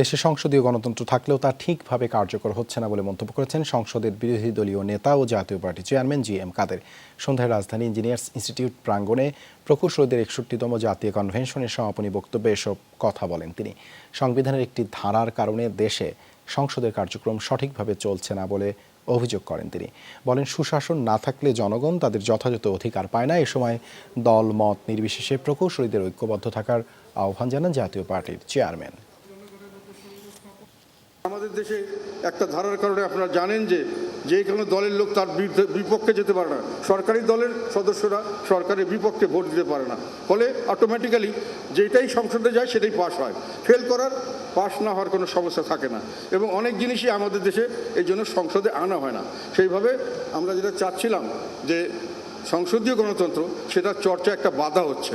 দেশে সংসদীয় গণতন্ত্র থাকলেও তা ঠিকভাবে কার্যকর হচ্ছে না বলে মন্তব্য করেছেন সংসদের বিরোধী দলীয় নেতা ও জাতীয় পার্টি চেয়ারম্যান জি.এম. কাদের। সন্ধ্যায় রাজধানী ইঞ্জিনিয়ার্স ইনস্টিটিউট প্রাঙ্গণে প্রকৌশলীদের 61তম জাতীয় কনভেনশনের সমাপনী বক্তব্যে এসব কথা বলেন তিনি। সংবিধানের একটি ধারার কারণে দেশে সংসদের কার্যক্রম সঠিকভাবে চলছে না বলে অভিযোগ করেন তিনি। বলেন, সুশাসন না থাকলে জনগণ তাদের যথাযথ অধিকার পায় না। এ সময় দল মত নির্বিশেষে প্রকৌশলীদের ঐক্যবদ্ধ থাকার আহ্বান জানান জাতীয় পার্টির চেয়ারম্যান। আমাদের দেশে একটা ধারার কারণে আপনারা জানেন যে কোনো দলের লোক তার বিপক্ষে যেতে পারে না, সরকারি দলের সদস্যরা সরকারের বিপক্ষে ভোট দিতে পারে না, ফলে অটোমেটিক্যালি যেটাই সংসদে যায় সেটাই পাস হয়। ফেল করার পাস না হওয়ার কোনো সমস্যা থাকে না, এবং অনেক জিনিসই আমাদের দেশে এই জন্য সংসদে আনা হয় না। সেইভাবে আমরা যেটা চাচ্ছিলাম যে সংসদীয় গণতন্ত্র, সেটার চর্চা একটা বাধা হচ্ছে।